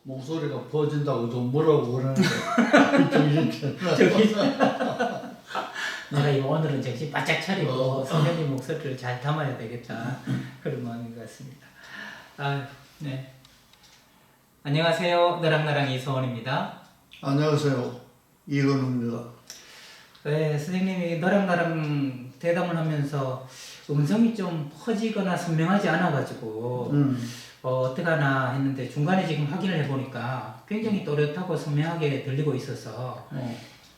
목소리가 퍼진다고 좀 뭐라고 그러는데 저기 내가 이 오늘은 정신 바짝 차리고 선생님 목소리를 잘 담아야 되겠다 그런 마음인 것 같습니다. 아, 네. 안녕하세요. 너랑나랑 이소원입니다. 안녕하세요, 이건우입니다. 네, 선생님이 너랑나랑 대담을 하면서 음성이 좀 퍼지거나 선명하지 않아가지고 어떡하나 했는데 중간에 지금 확인을 해보니까 굉장히 또렷하고 선명하게 들리고 있어서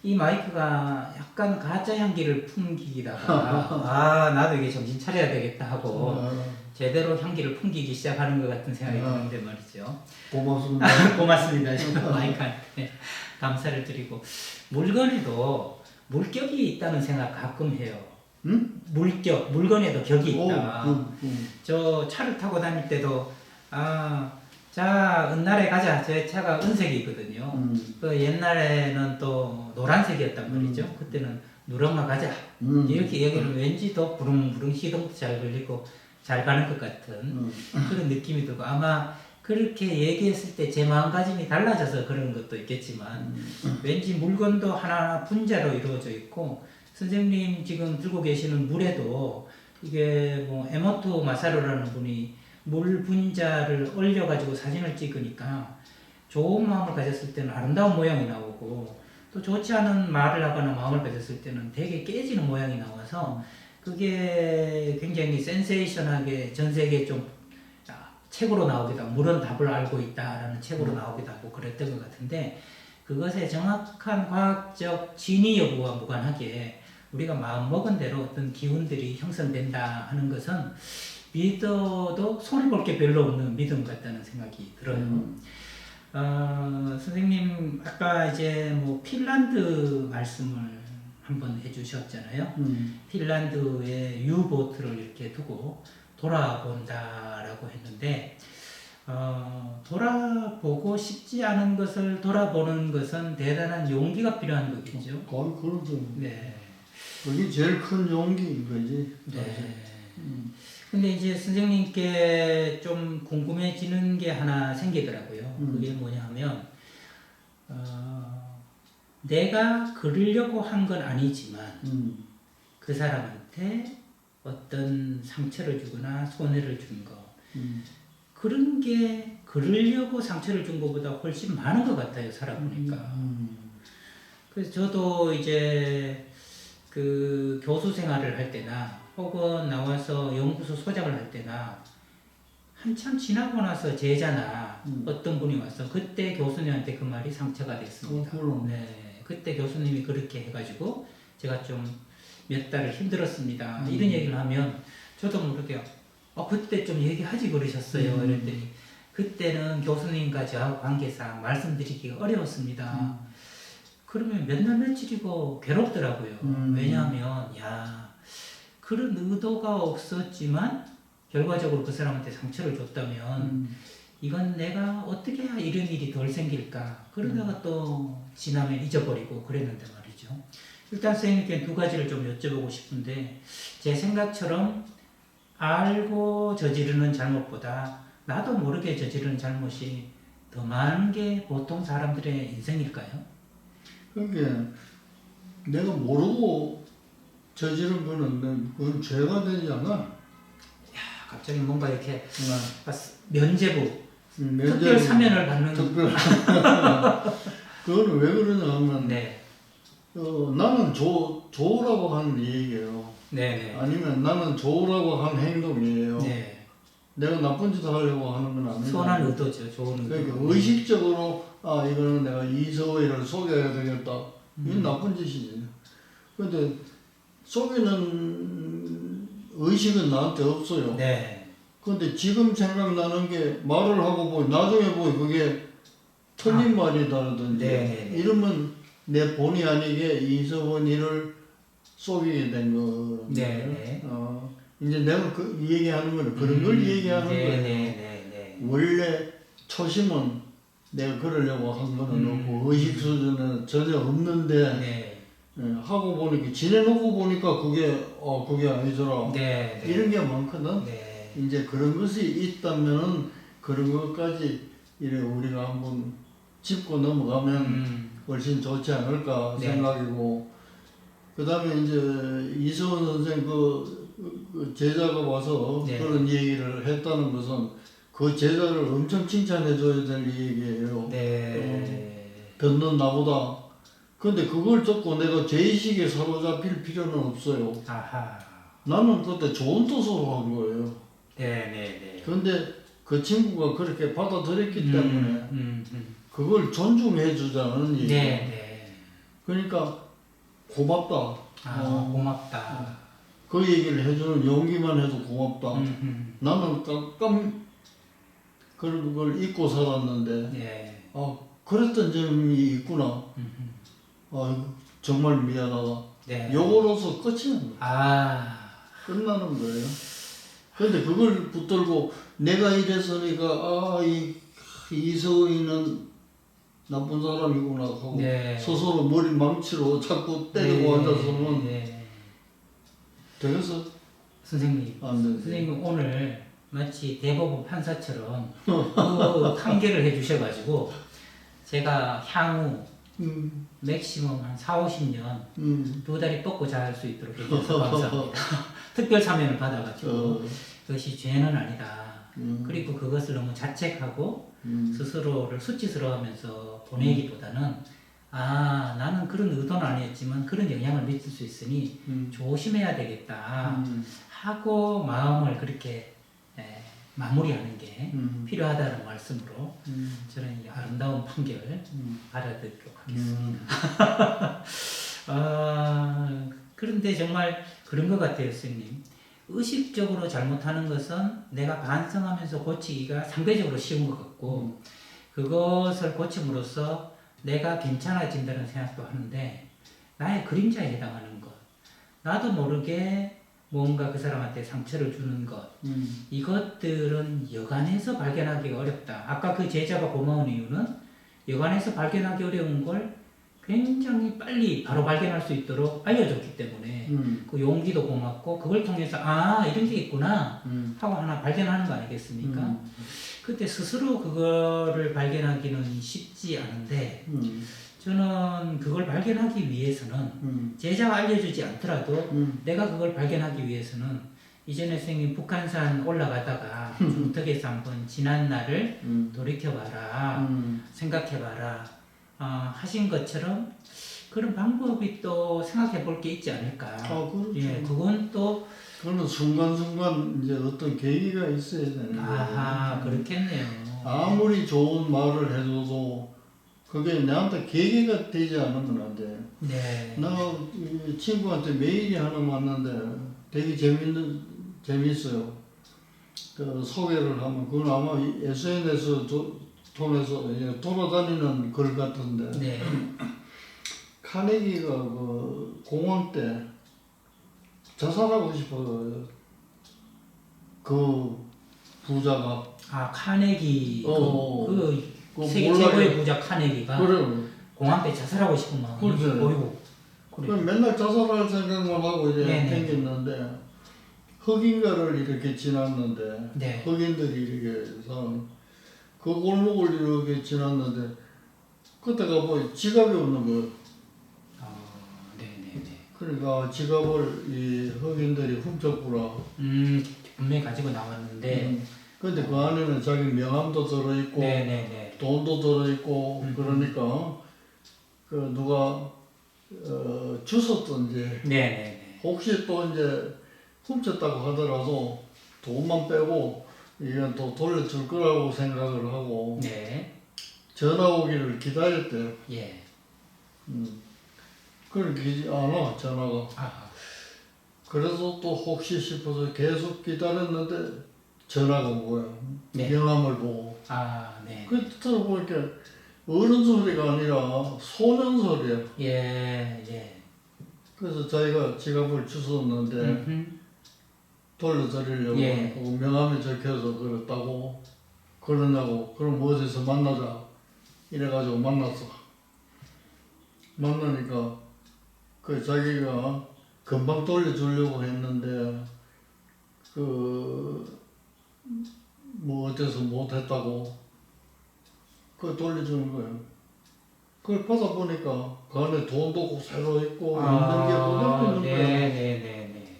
이 마이크가 약간 가짜 향기를 풍기다가 나도 이게 정신 차려야 되겠다 하고 제대로 향기를 풍기기 시작하는 것 같은 생각이 드는데 말이죠. 고맙습니다. 고맙습니다. 저는 마이크한테 감사를 드리고 물건에도 물격이 있다는 생각 가끔 해요. 물격, 물건에도 격이 있다. 저 차를 타고 다닐 때도 자 은날에 가자. 제 차가 은색이거든요. 그 옛날에는 또 노란색이었단 말이죠. 그때는 누렁마 가자. 이렇게 얘기를 왠지 더 부릉부릉 시동도 잘 걸리고 잘 가는 것 같은 그런 느낌이 들고 아마 그렇게 얘기했을 때 제 마음가짐이 달라져서 그런 것도 있겠지만 왠지 물건도 하나하나 분자로 이루어져 있고 선생님 지금 들고 계시는 물에도 이게 뭐 에모토 마사루라는 분이 물 분자를 얼려가지고 사진을 찍으니까 좋은 마음을 가졌을 때는 아름다운 모양이 나오고 또 좋지 않은 말을 하거나 마음을 가졌을 때는 되게 깨지는 모양이 나와서 그게 굉장히 센세이션하게 전 세계에 좀 책으로 나오기도 하고 물은 답을 알고 있다라는 책으로 나오기도 하고 그랬던 것 같은데 그것의 정확한 과학적 진위 여부와 무관하게 우리가 마음먹은 대로 어떤 기운들이 형성된다 하는 것은 믿어도 손해볼 게 별로 없는 믿음 같다는 생각이 들어요. 선생님 아까 이제 뭐 핀란드 말씀을 한번 해주셨잖아요. 핀란드에 유보트를 이렇게 두고 돌아본다라고 했는데 돌아보고 싶지 않은 것을 돌아보는 것은 대단한 용기가 필요한 거겠죠. 그렇죠. 네. 그게 제일 큰 용기인 거지. 네. 근데 이제 선생님께 좀 궁금해지는 게 하나 생기더라고요. 그게 뭐냐면 내가 그러려고 한 건 아니지만 그 사람한테 어떤 상처를 주거나 손해를 준 거 그런 게 그러려고 상처를 준 것보다 훨씬 많은 것 같아요. 살아보니까. 그래서 저도 이제 그 교수 생활을 할 때나 혹은 나와서 연구소 소장을 할 때나 한참 지나고 나서 제자나 어떤 분이 와서 그때 교수님한테 그 말이 상처가 됐습니다. 네, 그때 교수님이 그렇게 해가지고 제가 좀 몇 달을 힘들었습니다. 이런 얘기를 하면 저도 모르게 그때 좀 얘기하지 그러셨어요. 이랬더니 그때는 교수님과 저하고 관계상 말씀드리기가 어려웠습니다. 그러면 몇 날 며칠이고 괴롭더라고요. 왜냐하면 그런 의도가 없었지만 결과적으로 그 사람한테 상처를 줬다면 이건 내가 어떻게 해야 이런 일이 덜 생길까 그러다가 또 지나면 잊어버리고 그랬는데 말이죠. 일단 선생님께 두 가지를 좀 여쭤보고 싶은데 제 생각처럼 알고 저지르는 잘못보다 나도 모르게 저지르는 잘못이 더 많은 게 보통 사람들의 인생일까요? 그러니까 내가 모르고 저지른 거는 그건 죄가 되지 않아? 갑자기 뭔가 이렇게 면죄부 특별 사면을 받는 그거는 왜 그러냐 하면 네. 나는 좋으라고 하는 얘기예요. 네네. 아니면 나는 좋으라고 한 행동이에요. 네. 내가 나쁜 짓을 하려고 하는 건 아니에요. 선한 의도죠. 좋은 의도. 그러니까 의식적으로 이거는 내가 이서희를 속여야 되겠다. 이건 나쁜 짓이지. 근데 속이는 의식은 나한테 없어요. 네. 근데 지금 생각나는 게 말을 하고 보니 나중에 보니 그게 틀린 말이다라든지 이러면 내 본의 아니게 이서원이를 속이게 된 거. 네. 이제 내가 이 얘기하는 건 그런 걸 얘기하는 거예요. 원래 초심은 내가 그러려고 한 거는 없고 의식 수준은 전혀 없는데 하고 보니까 지내놓고 보니까 그게 아니더라. 이런 게 많거든. 이제 그런 것이 있다면은 그런 것까지 이래 우리가 한번 짚고 넘어가면 훨씬 좋지 않을까 네. 생각이고, 그 다음에 이제 이서원 선생 그 제자가 와서 네. 그런 얘기를 했다는 것은 그 제자를 엄청 칭찬해 줘야 될 얘기예요. 네. 듣는 나보다. 근데 그걸 듣고 내가 죄의식에 사로잡힐 필요는 없어요. 아하. 나는 그때 좋은 뜻으로 한 거예요. 네네네. 근데 그 친구가 그렇게 받아들였기 때문에 그걸 존중해 주자는 얘기. 네네. 그러니까 고맙다. 고맙다. 그 얘기를 해주는 용기만 해도 고맙다. 나는 그런 걸 잊고 살았는데, 네. 그랬던 점이 있구나. 정말 미안하다. 네. 요거로서 끝이 난 거예요. 끝나는 거예요. 근데 그걸 붙들고 내가 이랬으니까 이서희는 나쁜 사람이구나 하고 네. 스스로 머리 망치로 자꾸 때리고 앉아서는 되겠어? 선생님, 안 되지. 선생님 오늘 마치 대법원 판사처럼 그 판결을 해주셔가지고 제가 향후 맥시멈 한 4~50년 두 다리 뻗고 잘 수 있도록 해주셔서 감사합니다. 특별 사면을 받아가지고 그것이 죄는 아니다. 그리고 그것을 너무 자책하고 스스로를 수치스러워하면서 보내기보다는 나는 그런 의도는 아니었지만 그런 영향을 미칠 수 있으니 조심해야 되겠다 하고 마음을 그렇게 마무리하는 게 필요하다는 말씀으로 저는 이 아름다운 판결 받아들이도록 하겠습니다. 그런데 정말 그런 것 같아요, 선생님. 의식적으로 잘못하는 것은 내가 반성하면서 고치기가 상대적으로 쉬운 것 같고 그것을 고침으로써 내가 괜찮아진다는 생각도 하는데 나의 그림자에 해당하는 것, 나도 모르게 뭔가 그 사람한테 상처를 주는 것, 이것들은 여간해서 발견하기가 어렵다. 아까 그 제자가 고마운 이유는 여간해서 발견하기 어려운 걸 굉장히 빨리 바로 발견할 수 있도록 알려줬기 때문에 그 용기도 고맙고 그걸 통해서 이런 게 있구나 하고 하나 발견하는 거 아니겠습니까? 그때 스스로 그거를 발견하기는 쉽지 않은데 저는 그걸 발견하기 위해서는 제자가 알려주지 않더라도 내가 그걸 발견하기 위해서는 이전에 선생님 북한산 올라가다가 중턱에서 한번 지난 날을 돌이켜봐라, 생각해봐라 하신 것처럼 그런 방법이 또 생각해 볼 게 있지 않을까. 그렇죠. 예, 그건 또 그거는 순간순간 이제 어떤 계기가 있어야 되는 거예요. 그렇겠네요. 아무리 좋은 말을 해줘도 그게 나한테 계기가 되지 않으면 안 돼. 네. 나 친구한테 메일이 하나 왔는데 되게 재밌어요. 그 소개를 하면 그건 아마 SNS 통해서 돌아다니는 글 같은데. 네. 카네기가 그 공원 때 자살하고 싶어요. 그 부자가. 카네기 세계 최고의 부자 카네기가 공항 때 자살하고 싶은 마음이 보이고. 그래. 맨날 자살할 생각만 하고 이제 댕겼는데 흑인가를 이렇게 지났는데 흑인들이 이렇게 사는 그 골목을 이렇게 지났는데 그때가 뭐 지갑이 없는 거예요. 그러니까 지갑을 이 흑인들이 훔쳤구나. 분명히 가지고 나왔는데. 근데 그 안에는 자기 명함도 들어있고, 돈도 들어있고, 그러니까 그 누가 주웠던지, 혹시 또 이제 훔쳤다고 하더라도 돈만 빼고 이건 또 돌려줄 거라고 생각을 하고 전화 오기를 기다렸대요. 그렇게 안 와, 전화가. 그래서 또 혹시 싶어서 계속 기다렸는데 전화가 온 거야. 명함을 보고. 그 들어보니까 어른 소리가 아니라 소년 소리야. 그래서 자기가 지갑을 주웠는데 돌려드리려고 하고 명함에 적혀서 그랬다고 그러냐고. 그럼 어디서 만나자. 이래가지고 만났어. 만나니까 그 자기가 금방 돌려주려고 했는데 뭐 어때서 못했다고 그거 돌려주는 거예요. 그걸 받아보니까 그 안에 돈도 새로 있고 있는 게 그대로 있는 거예요. 네네네네.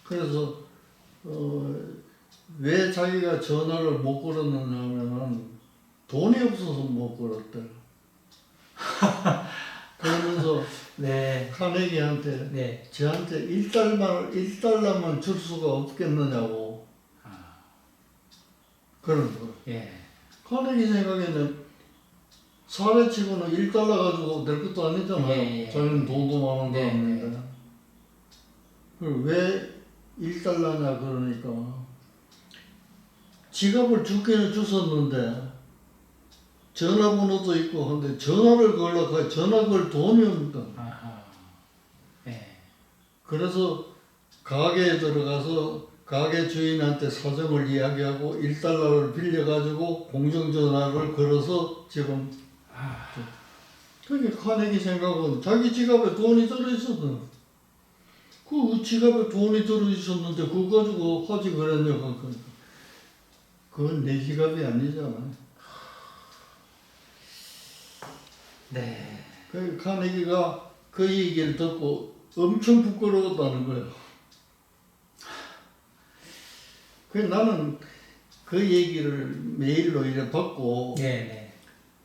그래서 왜 자기가 전화를 못 걸었느냐면은 돈이 없어서 못 걸었대. 그러면서 네. 카네기한테 네. 저한테 1달러만 줄 수가 없겠느냐고 그런 거예요. 예. 카네기 생각에는 사례치고는 1달러 가지고 될 것도 아니잖아요. 예. 자기는 돈도 많은 네. 사람인데. 왜 1달러냐 그러니까 지갑을 주기는 줬었는데 전화번호도 있고 근데 전화를 걸려고 전화 걸 돈이 없다. 아하. 예. 그래서 가게에 들어가서 가게 주인한테 사정을 이야기하고 1달러를 빌려가지고 공중전화를 걸어서 지금 그게 카네기 생각은 자기 지갑에 돈이 들어있었던 그 지갑에 돈이 들어있었는데 그거 가지고 하지 그랬냐고 그건 내 지갑이 아니잖아. 네. 그 카네기가 그 얘기를 듣고 엄청 부끄러웠다는 거예요. 그 나는 그 얘기를 메일로 이렇게 받고 네네.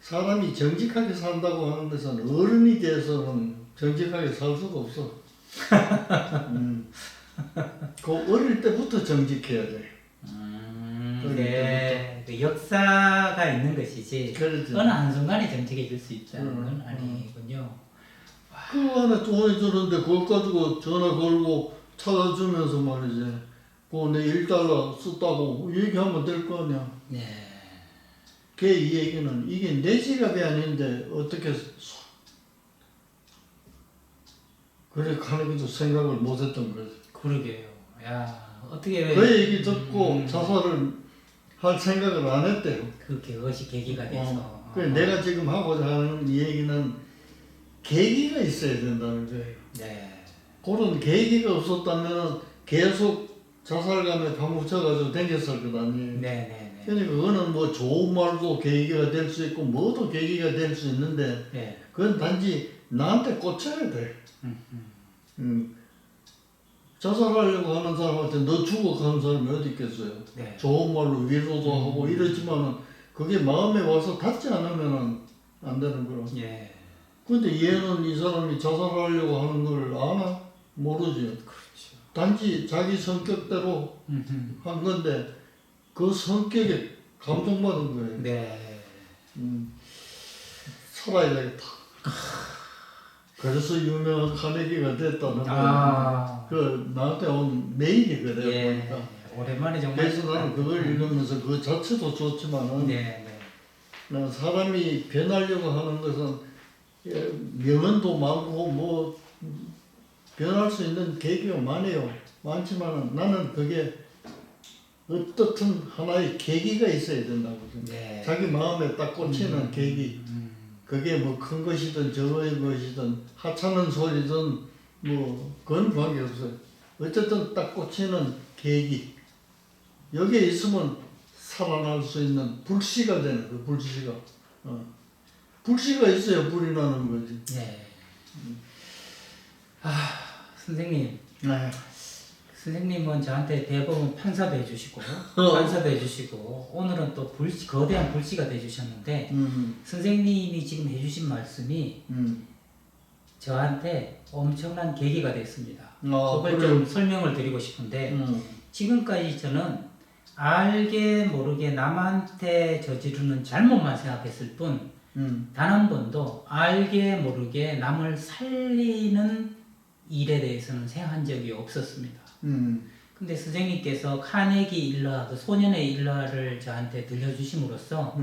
사람이 정직하게 산다고 하는 것은 어른이 돼서는 정직하게 살 수가 없어. 그 어릴 때부터 정직해야 돼. 네. 그 역사가 있는 것이지 그렇죠. 어느 한순간에 정직해질 수 있다는 건 아니군요. 그 안에 돈이 들었는데 그걸 가지고 전화 걸고 찾아주면서 말이지. 내 1달러 썼다고 얘기하면 될 거 아니야. 네. 걔 이 얘기는 이게 내 지갑이 아닌데 어떻게 그래 카네기도 생각을 못했던 거지. 그러게요. 야 어떻게 그 얘기 듣고 자살을 할 생각을 안 했대요. 그것이 계기가 돼서. 그래 내가 지금 하고자 하는 이 얘기는 계기가 있어야 된다는 거예요. 네. 그런 계기가 없었다면 계속 자살감에 파묻혀가지고 댕겼을 것 아니에요. 네네네. 그러니까 그거는 뭐 좋은 말도 계기가 될 수 있고 뭐도 계기가 될 수 있는데 네. 그건 단지 나한테 꽂혀야 돼. 자살하려고 하는 사람한테 너 죽어 가는 사람이 어디 있겠어요. 네. 좋은 말로 위로도 하고 이러지만은 그게 마음에 와서 닿지 않으면은 안 되는 거라. 예. 근데 얘는 이 사람이 자살하려고 하는 걸 아나? 모르지. 그렇죠. 단지 자기 성격대로 한 건데 그 성격에 감동받은 거예요. 네. 살아야 되겠다. 그래서 유명한 카네기가 됐다는 아. 그 나한테 온 메일이 그래요. 예. 보니까. 오랜만에 정말. 그래서 나는 그걸 읽으면서 그 자체도 좋지만은 네. 난 사람이 변하려고 하는 것은 명언도 많고 뭐 변할 수 있는 계기가 많지만은 나는 그게 어떻든 하나의 계기가 있어야 된다고 생각해. 네. 자기 마음에 딱 꽂히는 계기. 그게 뭐 큰 것이든 적은 것이든 하찮은 소리든 뭐 그건 관계없어요. 어쨌든 딱 꽂히는 계기. 여기에 있으면 살아날 수 있는 불씨가 되는 그 불씨가. 불씨가 있어야 불이 나는 거지. 네. 선생님. 네. 선생님은 저한테 대법원 판사도 해주시고 판사도 해주시고 오늘은 또 거대한 불씨가 돼주셨는데 선생님이 지금 해주신 말씀이 저한테 엄청난 계기가 됐습니다. 그걸 그래요? 좀 설명을 드리고 싶은데 지금까지 저는 알게 모르게 남한테 저지르는 잘못만 생각했을 뿐 단 한 번도 알게 모르게 남을 살리는 일에 대해서는 생각한 적이 없었습니다. 근데 선생님께서 카네기 일화, 그 소년의 일화를 저한테 들려주심으로써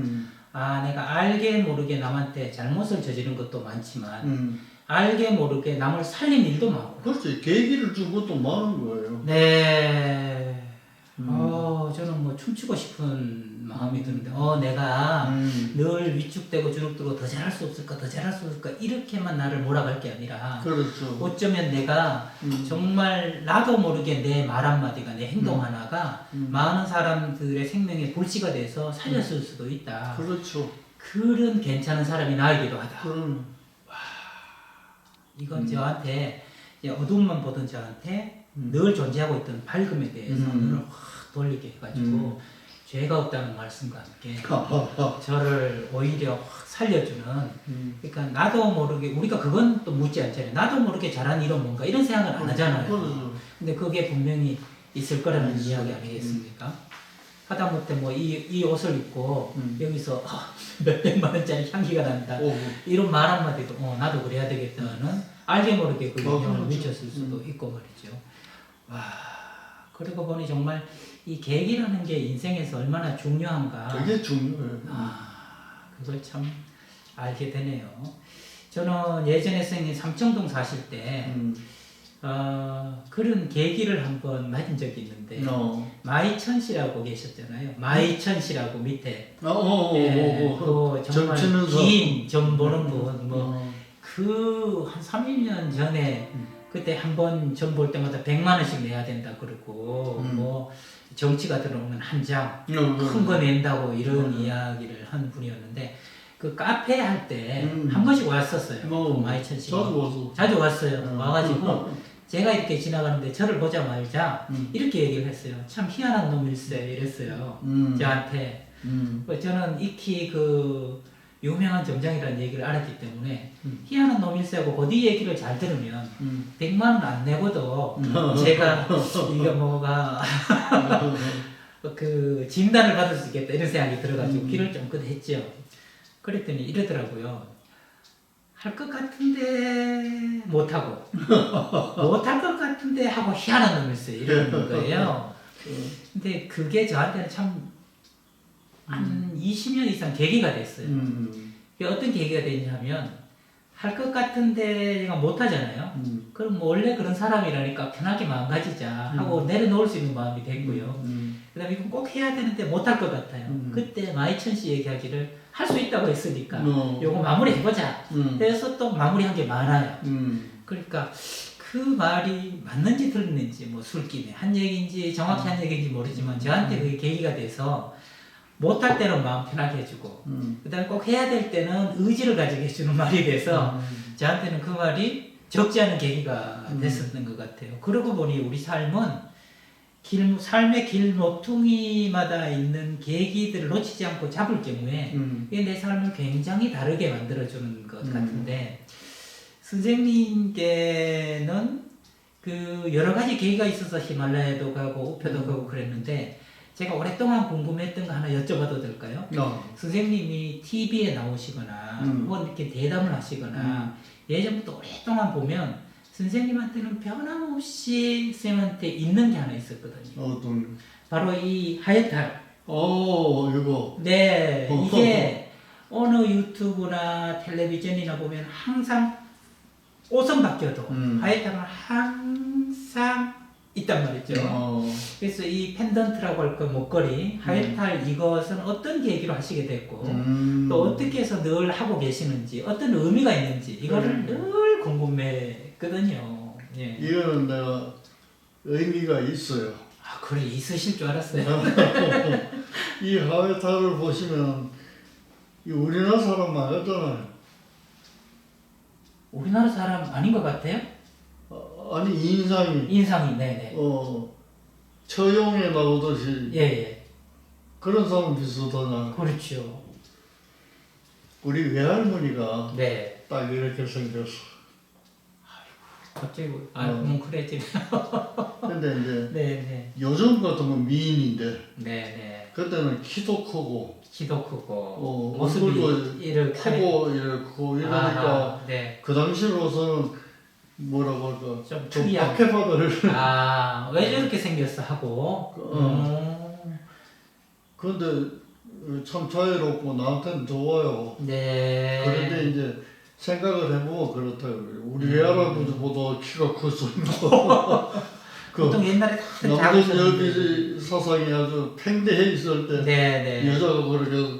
내가 알게 모르게 남한테 잘못을 저지른 것도 많지만 알게 모르게 남을 살린 일도 많고. 그렇지. 계기를 준 것도 많은 거예요. 네. 저는 뭐 춤추고 싶은 마음이 드는데 내가 늘 위축되고 주눅들고 더 잘할 수 없을까 더 잘할 수 없을까 이렇게만 나를 몰아갈 게 아니라 그렇죠. 어쩌면 내가 정말 나도 모르게 내 말 한마디가 내 행동 하나가 많은 사람들의 생명에 불씨가 돼서 살렸을 수도 있다. 그렇죠. 그런 괜찮은 사람이 나이기도 하다. 그럼 이건 저한테 이제 어두움만 보던 저한테 늘 존재하고 있던 밝음에 대해서 눈을 확 돌리게 해가지고 죄가 없다는 말씀과 함께 저를 오히려 확 살려주는 그러니까 나도 모르게 우리가 그건 또 묻지 않잖아요. 나도 모르게 잘한 일은 뭔가 이런 생각을 안 하잖아요. 근데 그게 분명히 있을 거라는 이야기 아니겠습니까? 하다못해 뭐 이 옷을 입고 여기서 몇백만 원짜리 향기가 난다 이런 말 한마디도 나도 그래야 되겠다는 알게 모르게 그 영향을 미쳤을 수도 있고 말이죠. 와 그러고 보니 정말 이 계획이라는 게 인생에서 얼마나 중요한가. 되게 중요해요. 그걸 참 알게 되네요. 저는 예전에 선생님 삼청동 사실 때 그런 계기를 한번 맞은 적이 있는데 마이천 씨라고 계셨잖아요. 마이천 씨라고 밑에 그 정말 긴 점 보는 분 그 한 3~1년 전에 그때 한 번 점 볼 때마다 100만 원씩 내야 된다 그러고 뭐 정치가 들어오면 한 장 큰 거 낸다고 이런 이야기를 한 분이었는데 그 카페 할 때 한 번씩 왔었어요. 그 마이천 씨가 자주 왔어요. 와가지고 제가 이렇게 지나가는데 저를 보자마자 이렇게 얘기를 했어요. 참 희한한 놈일세 이랬어요. 저한테. 저는 익히 그 유명한 점장이라는 얘기를 알았기 때문에 희한한 놈일세하고 그 뒤 얘기를 잘 들으면 100만 원 안 내고도 제가 이게 뭐가 그 진단을 받을 수 있겠다 이런 생각이 들어가지고 귀를 쫑긋 했죠. 그랬더니 이러더라고요. 할 것 같은데 못하고 못할 것 같은데 하고 희한한 놈일세 이러는 거예요. 근데 그게 저한테는 참 한 20년 이상 계기가 됐어요. 어떤 계기가 됐냐면 할 것 같은데 제가 못하잖아요. 그럼 뭐 원래 그런 사람이라니까 편하게 마음 가지자 하고 내려놓을 수 있는 마음이 됐고요. 그 다음에 이건 꼭 해야 되는데 못할 것 같아요. 그때 마이천 씨 얘기하기를 할 수 있다고 했으니까 요거 마무리 해보자. 그래서 또 마무리한 게 많아요. 그러니까 그 말이 맞는지 틀렸는지 뭐 술김에 한 얘기인지 정확히 한 얘기인지 모르지만 저한테 그게 계기가 돼서 못할 때는 마음 편하게 해주고 그 다음에 꼭 해야 될 때는 의지를 가지게 해주는 말이 돼서 저한테는 그 말이 적지 않은 계기가 됐었던 것 같아요. 그러고 보니 우리 삶은 삶의 길 모퉁이마다 있는 계기들을 놓치지 않고 잡을 경우에 이게 내 삶을 굉장히 다르게 만들어주는 것 같은데 선생님께는 그 여러 가지 계기가 있어서 히말라야도 가고 우표도 가고 그랬는데 제가 오랫동안 궁금했던 거 하나 여쭤봐도 될까요? 선생님이 TV에 나오시거나 뭐 이렇게 대담을 하시거나 예전부터 오랫동안 보면 선생님한테는 변함없이 쌤한테 있는 게 하나 있었거든요. 바로 이 하얀탈. 이거. 네, 이게 어느 유튜브나 텔레비전이나 보면 항상 옷은 바뀌어도 하얀탈은 항상 있단 말이죠. 그래서 이 펜던트라고 할 그 목걸이, 하얀탈 이것은 어떤 계기로 하시게 됐고 또 어떻게 해서 늘 하고 계시는지 어떤 의미가 있는지 이거를 늘 궁금했거든요. 예. 이거는 내가 의미가 있어요. 그래 있으실 줄 알았어요. 이 하얀탈을 보시면 이 우리나라 사람 맞았잖아요. 우리나라 사람 아닌 것 같아요? 아니 인상이 네네. 처용에 나오듯이 예. 그런 사람 비슷하잖아. 그렇죠. 우리 외할머니가 네. 딱 이렇게 생겼어. 갑자기 뭉클해지네. 근데 이제 네네. 요즘 같으면 미인인데 네네. 그때는 키도 크고 모습이 이렇게 크고 이러니까 네. 그 당시로서는 뭐라고 할까 좀 특이한 박해받을 왜 저렇게 생겼어 하고 근데 참 자유롭고 나한테는 좋아요. 네. 그런데 이제 생각을 해보면 그렇다고요. 우리 외할아버지보다 키가 클 수 있고 보통 옛날에 다 남들 작으셨는데. 여기 사상이 아주 팽대해 있을 때 네네. 여자가 그렇게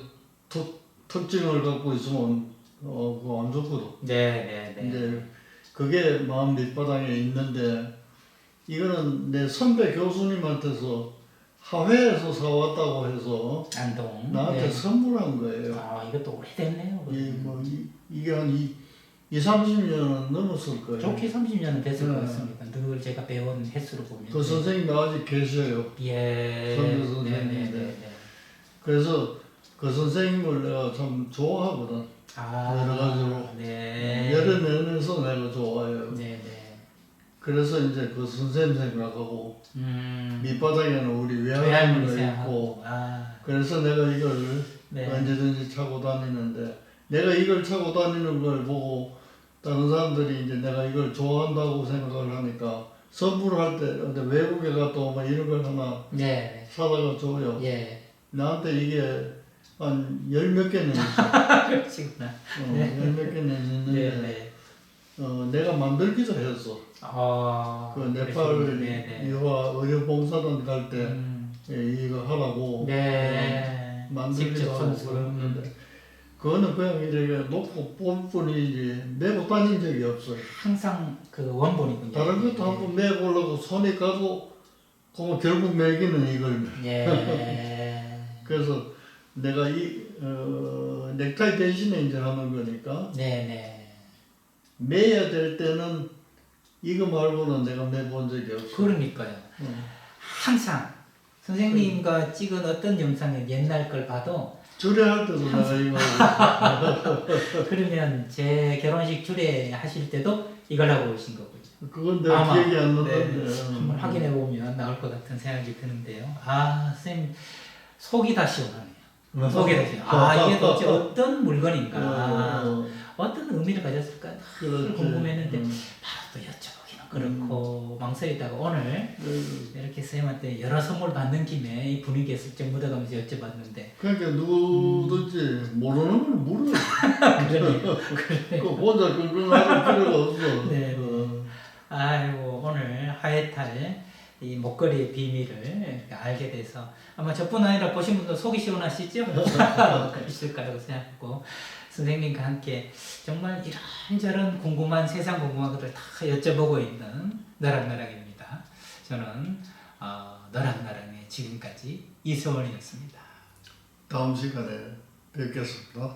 특징을 갖고 있으면 그거 안 좋거든. 네네네. 근데 그게 마음 밑바닥에 있는데 이거는 내 선배 교수님한테서 하회에서 사왔다고 해서 안동. 나한테 네. 선물한 거예요. 아 이것도 오래됐네요. 이게 한 30년은 넘었을 거예요. 좋게 30년은 됐을 네. 것 같습니다. 늘 제가 배운 횟수로 보면. 그 선생님이 아직 계셔요. 예. 선배 선생님인데. 네네네. 그래서 그 선생님을 내가 참 좋아하거든. 여러 가지로. 네. 여러 면에서 내가 좋아해요. 네네. 그래서 이제 그 선생님 생각하고 밑바닥에는 우리 외할머니 외할머니가 생각하고. 있고 그래서 내가 이걸 네. 언제든지 차고 다니는데 내가 이걸 차고 다니는 걸 보고 다른 사람들이 이제 내가 이걸 좋아한다고 생각을 하니까 선물할 때 어디 외국에 갔다 오면 이런 걸 하나 네. 사다가 줘요. 예. 나한테 이게 한 열 몇 개는 있어. 그러시구나. 열 몇 개는 있는데 네. 내가 만들기도 했어. 그 네팔 네네. 유화 의료봉사단 갈 때 이거 하라고 네. 만들기도 직접 하고 손수. 그러는데 그거는 그냥 이렇게 놓고 뽑을 뿐이지 메고 다닌 적이 없어요. 항상 그 원본이군요. 다른 것도 한번 메보려고 손이 가고 그거 결국 메기는 이걸. 예. 그래서 내가 이 넥타이 대신에 이제 하는 거니까 네네. 매야 될 때는 이거 말고는 내가 매본 적이 없어. 그러니까요. 항상 선생님과 찍은 어떤 영상을 옛날 걸 봐도 주례할 때도 내가 이거 그러면 제 결혼식 주례 하실 때도 이걸 하고 오신 거군요. 그건 내가 아마, 기억이 안 나는데. 한번 확인해 보면 나올 것 같은 생각이 드는데요. 선생님 속이 다 시원하네요. 속이 다 시원해요. 이게 도대체 어떤 물건인가, 어떤 의미를 가졌을까 궁금했는데 바로 또 여쭤보기는 그렇고 망설이다가 오늘 이렇게 선생님한테 여러 선물 받는 김에 이 분위기에 슬쩍 묻어가면서 여쭤봤는데 그러니까 누구든지 모르는 걸 물어. 그러네요. 그 혼자 끙끙할 필요가 없어. 네. 아이고 오늘 하회탈 이 목걸이의 비밀을 이렇게 알게 돼서 아마 저뿐 아니라 보신 분도 속이 시원하시죠? 그러실 거라고 생각하고 선생님과 함께 정말 이런저런 궁금한 세상 궁금한 것들 다 여쭤보고 있는 너랑나랑입니다. 저는 너랑나랑의 지금까지 이소원이었습니다. 다음 시간에 뵙겠습니다.